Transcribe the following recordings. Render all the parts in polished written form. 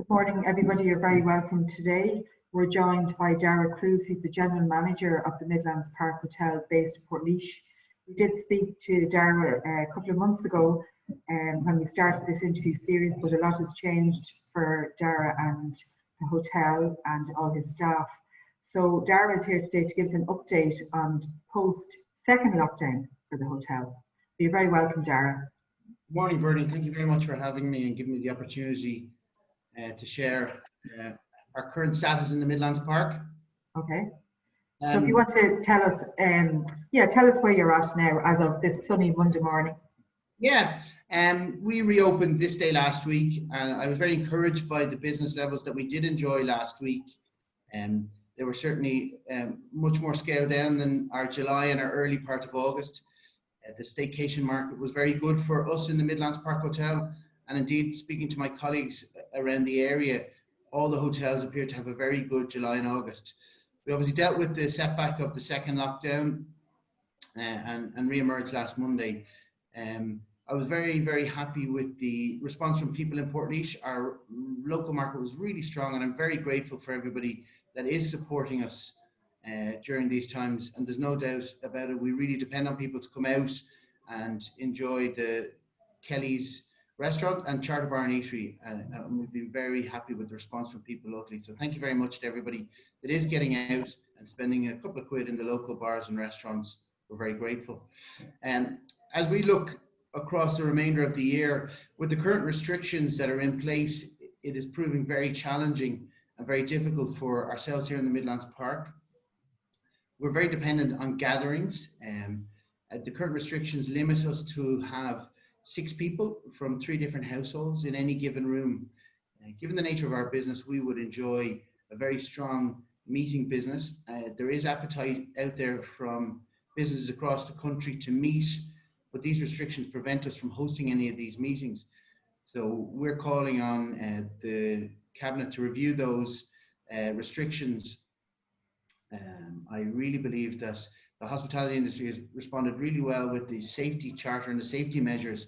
Morning, everybody. You're very welcome today. We're joined by Dara Cruise, who's the General Manager of the Midlands Park Hotel based in Portlaoise. We did speak to Dara a couple of months ago when we started this interview series, but a lot has changed for Dara and the hotel and all his staff. So Dara is here today to give us an update on post-second lockdown for the hotel. So you're very welcome, Dara. Good morning, Bernie. Thank you very much for having me and giving me the opportunity to share our current status in the Midlands Park. Okay. So if you want to tell us, tell us where you're at now as of this sunny Monday morning. Yeah, we reopened this day last week, and I was very encouraged by the business levels that we did enjoy last week. They were certainly much more scaled down than our July and our early part of August. The staycation market was very good for us in the Midlands Park Hotel, and indeed, speaking to my colleagues around the area, all the hotels appear to have a very good July and August. We obviously dealt with the setback of the second lockdown and re-emerged last Monday. I was very, very happy with the response from people in Portlaoise. Our local market was really strong, and I'm very grateful for everybody that is supporting us during these times. And there's no doubt about it, we really depend on people to come out and enjoy the Kelly's restaurant and Charter Bar and Eatery, and we've been very happy with the response from people locally. So thank you very much to everybody that is getting out and spending a couple of quid in the local bars and restaurants. We're very grateful. As we look across the remainder of the year, with the current restrictions that are in place, it is proving very challenging and very difficult for ourselves here in the Midlands Park. We're very dependent on gatherings. The current restrictions limit us to have 6 people from 3 different households in any given room. Given the nature of our business, we would enjoy a very strong meeting business. There is appetite out there from businesses across the country to meet, but these restrictions prevent us from hosting any of these meetings. So we're calling on the Cabinet to review those restrictions. I really believe that the hospitality industry has responded really well with the safety charter and the safety measures,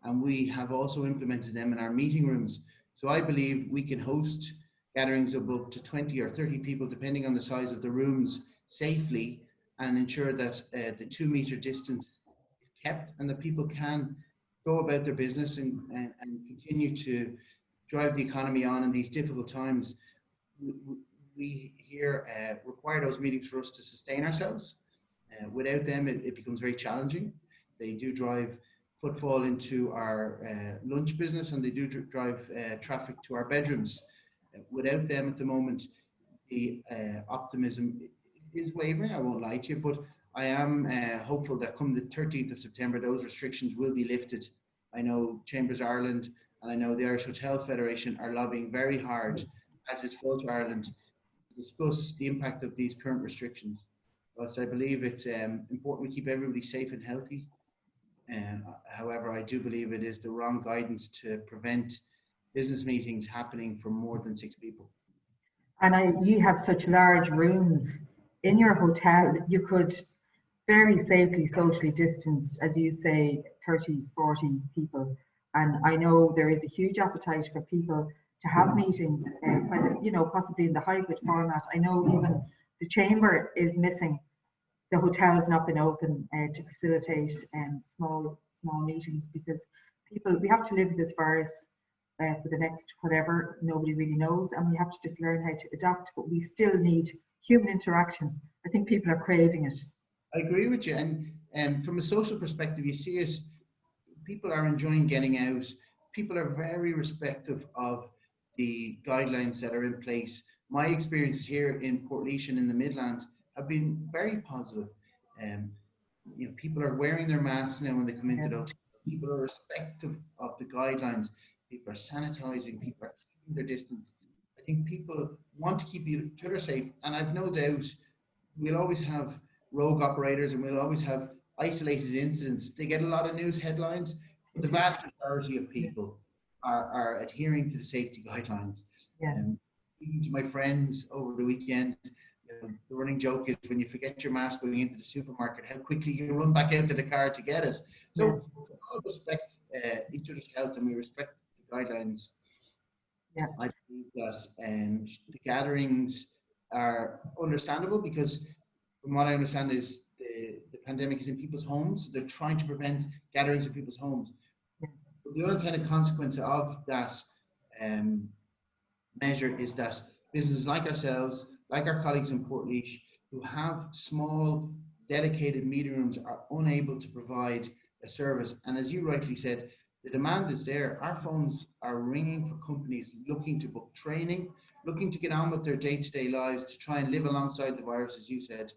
and we have also implemented them in our meeting rooms. So I believe we can host gatherings of up to 20 or 30 people, depending on the size of the rooms, safely, and ensure that the 2-meter distance is kept and that people can go about their business and continue to drive the economy on in these difficult times. We here require those meetings for us to sustain ourselves. Without them, it becomes very challenging. They do drive footfall into our lunch business, and they do drive traffic to our bedrooms. Without them at the moment, the optimism is wavering, I won't lie to you, but I am hopeful that come the 13th of September, those restrictions will be lifted. I know Chambers Ireland and I know the Irish Hotel Federation are lobbying very hard, as is Fulch Ireland, to discuss the impact of these current restrictions. Whilst I believe it's important we keep everybody safe and healthy, however, I do believe it is the wrong guidance to prevent business meetings happening for more than 6 people. And you have such large rooms in your hotel, you could very safely socially distance, as you say, 30, 40 people. And I know there is a huge appetite for people to have meetings, possibly in the hybrid format. I know even the Chamber is missing. The hotel has not been open to facilitate small meetings, because we have to live with this virus for the next whatever, nobody really knows, and we have to just learn how to adapt, but we still need human interaction. I think people are craving it. I agree with you, and from a social perspective, you see it, people are enjoying getting out. People are very respectful of the guidelines that are in place. My experience here in Portlaoise and in the Midlands have been very positive. People are wearing their masks now when they come into the hotel. People are respectful of the guidelines. People are sanitizing. People are keeping their distance. I think people want to keep each other safe, and I've no doubt we'll always have rogue operators and we'll always have isolated incidents. They get a lot of news headlines, but the vast majority of people are adhering to the safety guidelines. Speaking to my friends over the weekend, the running joke is when you forget your mask going into the supermarket, how quickly you run back into the car to get it. So we all respect each other's health, and we respect the guidelines. Yeah. I believe that the gatherings are understandable because from what I understand is the pandemic is in people's homes. So they're trying to prevent gatherings in people's homes. Yeah. But the unintended consequence of that um, measure is that businesses like ourselves, like our colleagues in Portlaoise, who have small, dedicated meeting rooms, are unable to provide a service. And as you rightly said, the demand is there. Our phones are ringing for companies looking to book training, looking to get on with their day-to-day lives, to try and live alongside the virus, as you said.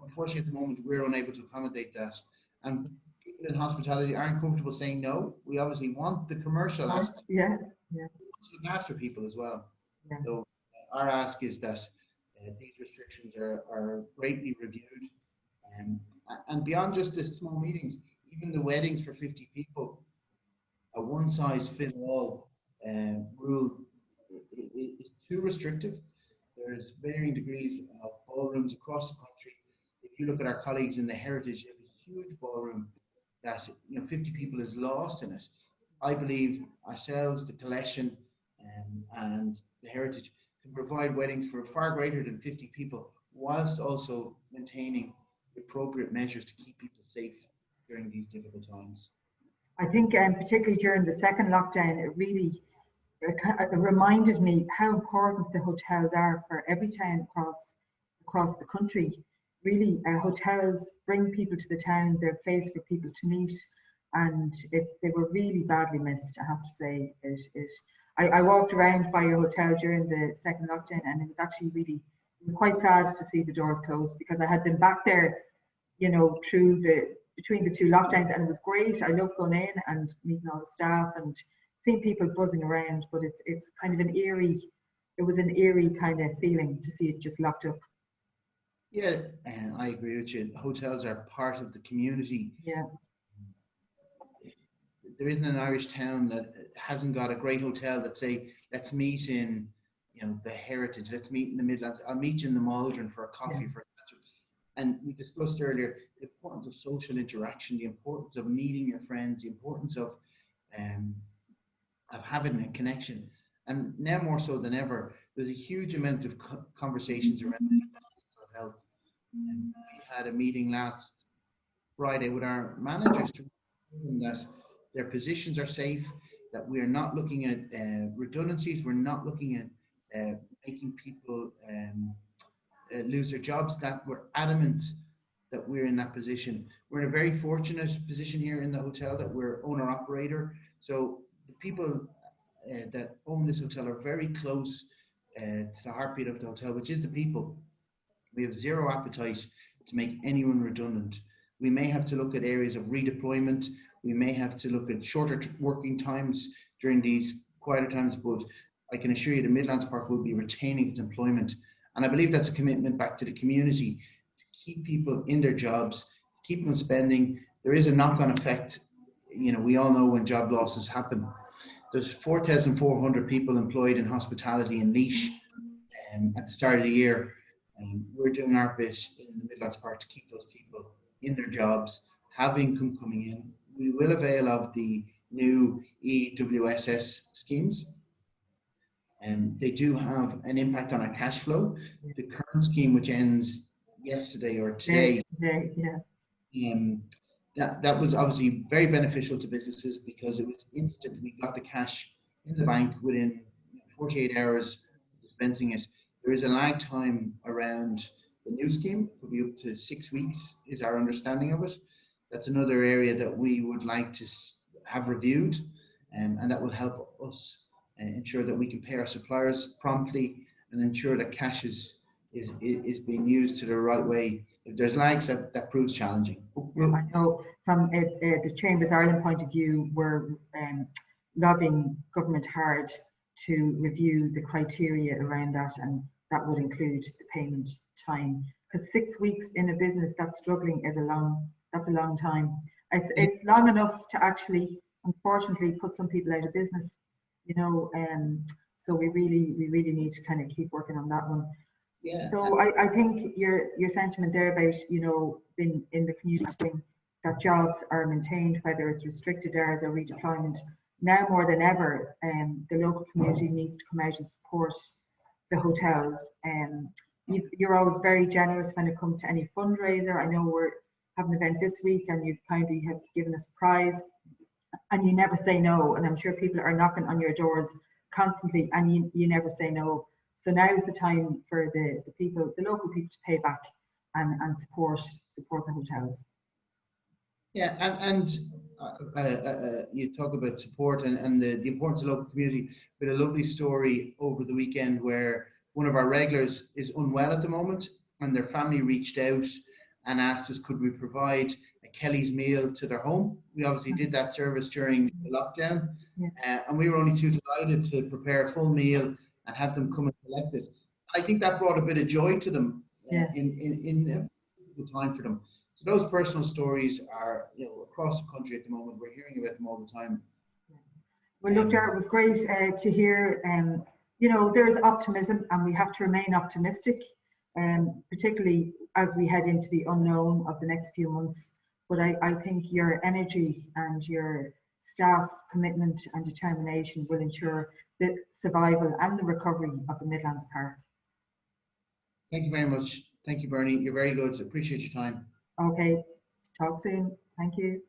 Unfortunately, at the moment, we're unable to accommodate that. And people in hospitality aren't comfortable saying no. We obviously want the commercial aspect. Yeah. Yeah. To look after people as well. Yeah. So our ask is that these restrictions are greatly reviewed. And beyond just the small meetings, even the weddings for 50 people, a one size fit all rule is too restrictive. There's varying degrees of ballrooms across the country. If you look at our colleagues in the Heritage, you have a huge ballroom that 50 people is lost in it. I believe ourselves, the collection, and the Heritage can provide weddings for far greater than 50 people, whilst also maintaining appropriate measures to keep people safe during these difficult times. I think particularly during the second lockdown, it reminded me how important the hotels are for every town across the country. Really, hotels bring people to the town. They're a place for people to meet, and they were really badly missed. I have to say, I walked around by your hotel during the second lockdown, and it was actually it was quite sad to see the doors closed because I had been back there, through between the two lockdowns, and it was great. I loved going in and meeting all the staff and seeing people buzzing around, but it's kind of it was an eerie kind of feeling to see it just locked up. Yeah, and I agree with you. Hotels are part of the community. Yeah. There isn't an Irish town that hasn't got a great hotel that say, let's meet in, the Heritage, let's meet in the Midlands, I'll meet you in the Maldron for a coffee, for and we discussed earlier the importance of social interaction, the importance of meeting your friends, the importance of having a connection. And now more so than ever, there's a huge amount of conversations around mental health. And we had a meeting last Friday with our managers to that their positions are safe, that we are not looking at redundancies, we're not looking at making people lose their jobs, that we're adamant that we're in that position. We're in a very fortunate position here in the hotel that we're owner operator. So the people that own this hotel are very close to the heartbeat of the hotel, which is the people. We have zero appetite to make anyone redundant. We may have to look at areas of redeployment. We may have to look at shorter working times during these quieter times, but I can assure you the Midlands Park will be retaining its employment. And I believe that's a commitment back to the community to keep people in their jobs, keep them spending. There is a knock-on effect. We all know when job losses happen. There's 4,400 people employed in hospitality in Laois at the start of the year. We're doing our bit in the Midlands Park to keep those people in their jobs, have income coming in. We will avail of the new EWSS schemes. And they do have an impact on our cash flow. The current scheme, which ends yesterday or today, that was obviously very beneficial to businesses because it was instant. We got the cash in the bank within 48 hours of dispensing it. There is a lag time around the new scheme, could be up to 6 weeks is our understanding of it. That's another area that we would like to have reviewed, and that will help us ensure that we can pay our suppliers promptly and ensure that cash is being used to the right way. If there's lags, that proves challenging. I know from the Chambers Ireland point of view, we're lobbying government hard to review the criteria around that, and that would include the payment time. Because 6 weeks in a business that's struggling is that's a long time. It's long enough to actually, unfortunately, put some people out of business. So we really need to kind of keep working on that one. Yeah. So I think your sentiment there about being in the community, that jobs are maintained, whether it's restricted hours or redeployment, now more than ever, the local community needs to come out and support the hotels. You're always very generous when it comes to any fundraiser. I know we're having an event this week and you kindly have given us a prize, and you never say no. And I'm sure people are knocking on your doors constantly, and you never say no. So now is the time for the people, the local people, to pay back and support the hotels. Yeah, and you talk about support and the importance of local community. We had a lovely story over the weekend where one of our regulars is unwell at the moment, and their family reached out and asked us, could we provide a Kelly's meal to their home? We obviously did that service during the lockdown, and we were only too delighted to prepare a full meal and have them come and collect it. I think that brought a bit of joy to them in the time for them. So those personal stories are, across the country at the moment. We're hearing about them all the time. Well, look, Dara, it was great to hear. There's optimism, and we have to remain optimistic, particularly as we head into the unknown of the next few months. But I think your energy and your staff commitment and determination will ensure the survival and the recovery of the Midlands Park. Thank you very much. Thank you, Bernie. You're very good. Appreciate your time. Okay, talk soon. Thank you.